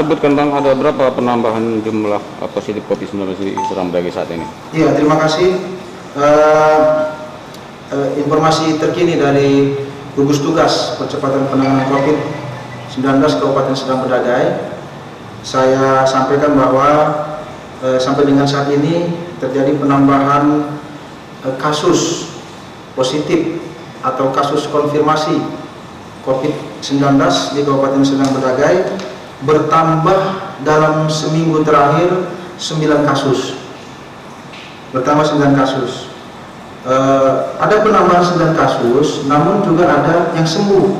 sebutkan Bang, ada berapa penambahan jumlah positif COVID-19 di Seram Bedagai saat ini? Iya, terima kasih. Informasi terkini dari gugus tugas percepatan penanganan COVID-19 Kabupaten Seram Bedagai, saya sampaikan bahwa sampai dengan saat ini terjadi penambahan kasus positif atau kasus konfirmasi COVID-19 di Kabupaten Seram Bedagai bertambah dalam seminggu terakhir 9 kasus. Bertambah 9 kasus. Ada penambahan 9 kasus, namun juga ada yang sembuh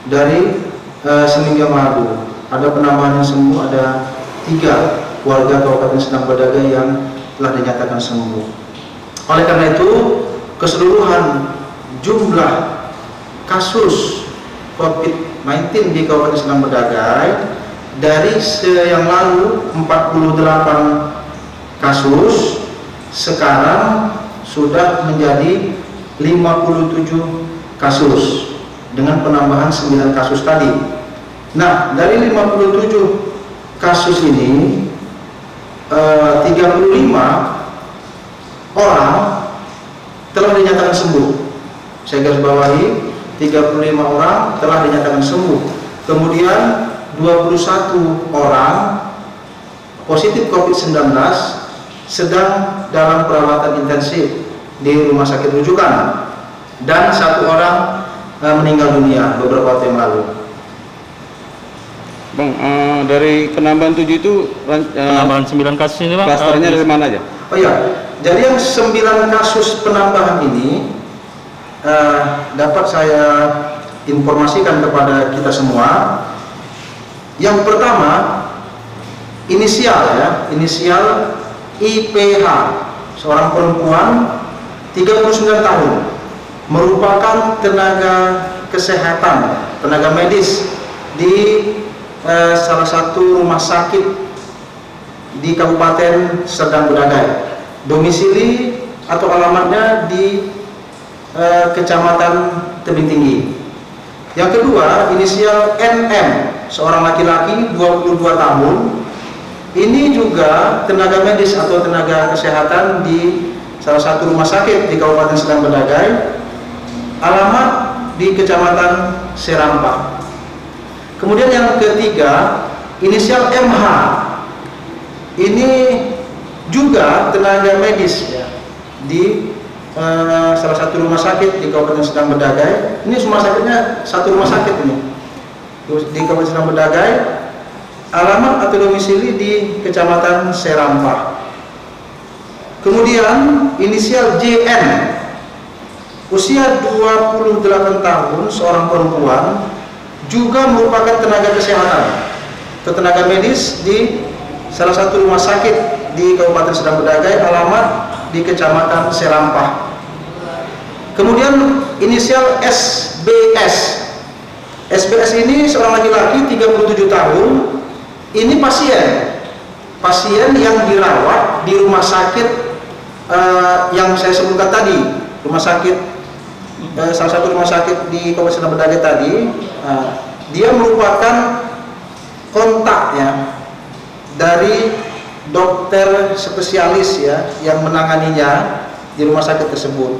dari seminggu yang lalu. Ada penambahan yang sembuh, ada 3 warga Kabupaten Seram Bedagai yang telah dinyatakan sembuh. Oleh karena itu, keseluruhan jumlah kasus COVID-19 di Kabupaten Seram Bedagai dari yang lalu 48 kasus, sekarang sudah menjadi 57 kasus dengan penambahan 9 kasus tadi. Nah, dari 57 kasus ini 35 orang telah dinyatakan sembuh. Saya garis bawahi, 35 orang telah dinyatakan sembuh. Kemudian 21 orang positif COVID-19 sedang dalam perawatan intensif di rumah sakit rujukan, dan 1 orang meninggal dunia beberapa waktu yang lalu. Bang, dari penambahan 7 itu Penambahan 9 kasus ini Bang, klasternya dari mana aja? Oh iya, jadi yang 9 kasus penambahan ini dapat saya informasikan kepada kita semua. Yang pertama, inisial IPH, seorang perempuan 39 tahun, merupakan tenaga kesehatan, tenaga medis di salah satu rumah sakit di Kabupaten Seram Bedagai. Domisili atau alamatnya di Kecamatan Tebing Tinggi. Yang kedua, inisial NM, seorang laki-laki 22 tahun. Ini juga tenaga medis atau tenaga kesehatan di salah satu rumah sakit di Kabupaten Seram Bedagai, alamat di Kecamatan Serampah. Kemudian yang ketiga, inisial MH. Ini juga tenaga medis ya, di salah satu rumah sakit di Kabupaten Seram Bedagai. Ini rumah sakitnya satu rumah sakit ini di Kabupaten Seram Bedagai. Alamat atau domisili di Kecamatan Serampah. Kemudian inisial JN, usia 28 tahun, seorang perempuan, juga merupakan tenaga kesehatan atau tenaga medis di salah satu rumah sakit di Kabupaten Seram Bedagai, alamat di Kecamatan Serampah. Kemudian inisial SBS. SBS ini seorang laki-laki 37 tahun. Ini pasien yang dirawat di rumah sakit yang saya sebutkan tadi, rumah sakit salah satu rumah sakit di Kabupaten Seram Bedagai tadi. Dia merupakan kontak ya dari dokter spesialis ya yang menanganinya di rumah sakit tersebut.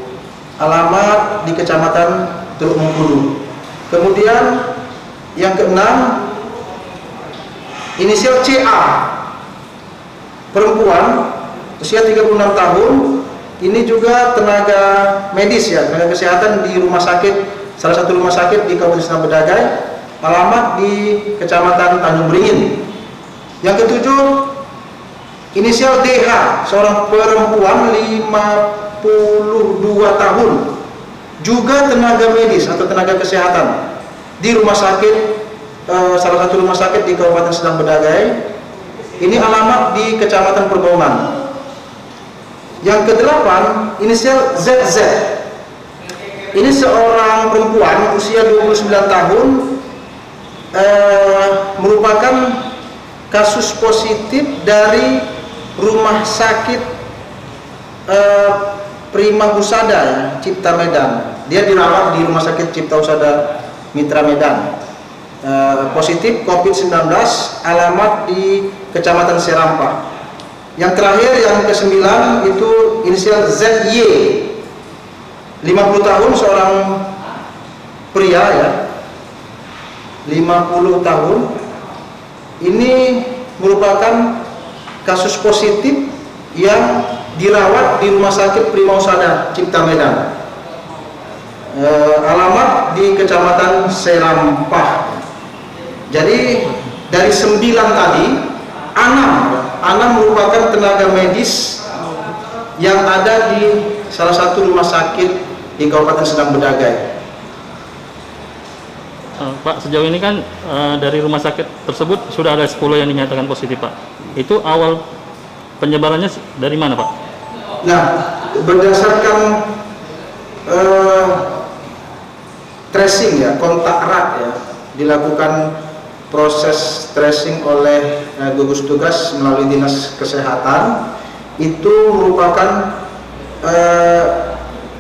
Alamat di Kecamatan Teluk Mengkudu. Kemudian yang keenam, inisial CA, perempuan usia 36 tahun. Ini juga tenaga medis ya, tenaga kesehatan di rumah sakit, salah satu rumah sakit di Kabupaten Seram Bedagai, alamat di Kecamatan Tanjung Beringin. Yang ketujuh, inisial DH, seorang perempuan 52 tahun, juga tenaga medis atau tenaga kesehatan di rumah sakit, salah satu rumah sakit di Kabupaten Seram Bedagai. Ini alamat di Kecamatan Perbaungan. Yang kedelapan, inisial ZZ. Ini seorang perempuan usia 29 tahun, merupakan kasus positif dari rumah sakit Prima Husada ya, Cipta Medan. Dia dirawat di rumah sakit Cipta Husada Mitra Medan. positif COVID-19, alamat di Kecamatan Serampah. Yang terakhir, yang ke-9 itu inisial ZY, 50 tahun, seorang pria ya, 50 tahun. Ini merupakan kasus positif yang dirawat di Rumah Sakit Primausada Cipta Medan. Alamat di Kecamatan Serampah. Jadi dari 9 tadi, 6 merupakan tenaga medis yang ada di salah satu rumah sakit di Kabupaten Sendang Bedagai. Pak, sejauh ini kan dari rumah sakit tersebut sudah ada 10 yang dinyatakan positif, Pak. Itu awal penyebarannya dari mana, Pak? Nah, berdasarkan tracing ya, kontak erat ya, dilakukan proses tracing oleh gugus tugas melalui Dinas Kesehatan. Itu merupakan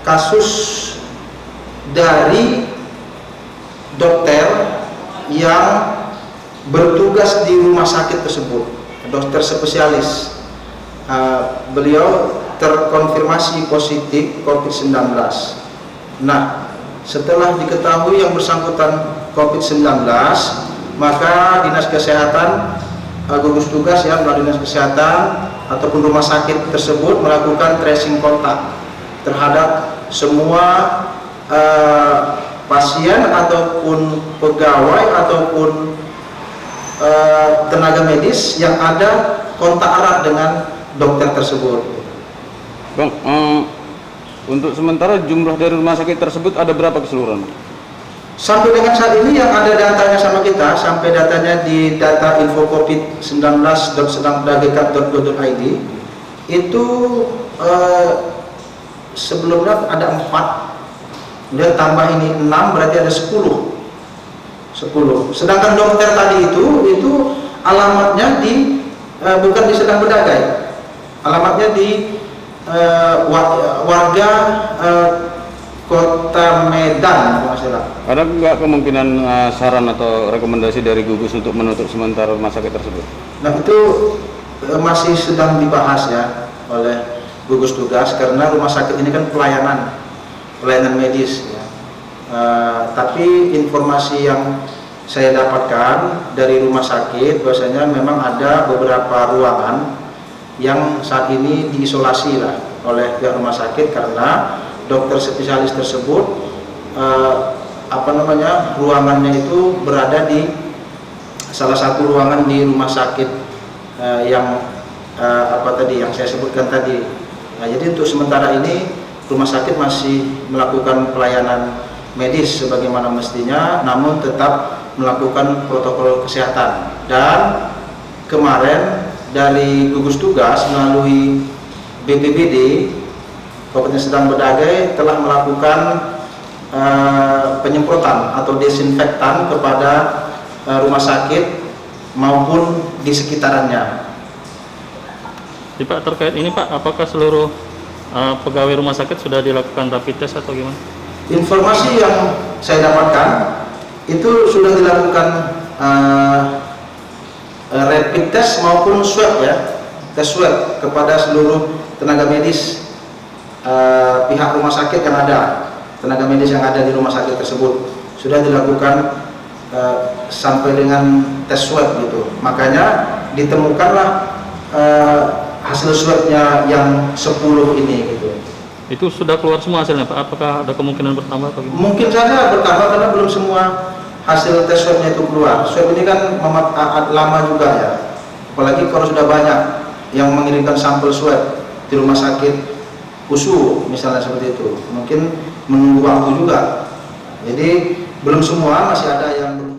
kasus dari dokter yang bertugas di rumah sakit tersebut, dokter spesialis. Beliau terkonfirmasi positif COVID-19. Nah, setelah diketahui yang bersangkutan COVID-19, maka Dinas Kesehatan, gugus tugas ya, melalui Dinas Kesehatan ataupun rumah sakit tersebut melakukan tracing kontak terhadap semua pasien ataupun pegawai ataupun tenaga medis yang ada kontak erat dengan dokter tersebut. Bang, untuk sementara jumlah dari rumah sakit tersebut ada berapa keseluruhan? Sampai dengan saat ini yang ada datanya sama kita, sampai datanya di data info covid19.sedangbedagai.go.id itu sebelumnya ada 4, dia tambah ini 6, berarti ada 10. Sedangkan dokter tadi itu alamatnya di bukan di Sendang Bedagai, alamatnya di warga Kota Medan, kalau nggak salah. Ada nggak kemungkinan saran atau rekomendasi dari gugus untuk menutup sementara rumah sakit tersebut? Nah, itu masih sedang dibahas ya oleh gugus tugas, karena rumah sakit ini kan pelayanan medis ya. Tapi informasi yang saya dapatkan dari rumah sakit bahwasanya memang ada beberapa ruangan yang saat ini diisolasi lah oleh pihak rumah sakit karena dokter spesialis tersebut ruangannya itu berada di salah satu ruangan di rumah sakit yang saya sebutkan tadi. Nah, jadi untuk sementara ini rumah sakit masih melakukan pelayanan medis sebagaimana mestinya, namun tetap melakukan protokol kesehatan. Dan kemarin dari gugus tugas melalui BPBD Kabupaten Sendang Bedagai telah melakukan penyemprotan atau desinfektan kepada rumah sakit maupun di sekitarannya. Jadi, Pak, terkait ini, Pak, apakah seluruh pegawai rumah sakit sudah dilakukan rapid test atau gimana? Informasi yang saya dapatkan itu sudah dilakukan rapid test maupun swab ya, tes swab kepada seluruh tenaga medis pihak rumah sakit yang ada, tenaga medis yang ada di rumah sakit tersebut sudah dilakukan sampai dengan tes swab gitu. Makanya ditemukanlah hasil swabnya yang 10 ini gitu. Itu sudah keluar semua hasilnya, Pak? Apakah ada kemungkinan bertambah atau gimana? Mungkin saja bertambah karena belum semua hasil tes swabnya itu keluar. Swab ini kan lama juga ya, apalagi kalau sudah banyak yang mengirimkan sampel swab di rumah sakit USU misalnya seperti itu, mungkin menunggu waktu juga. Jadi belum semua, masih ada yang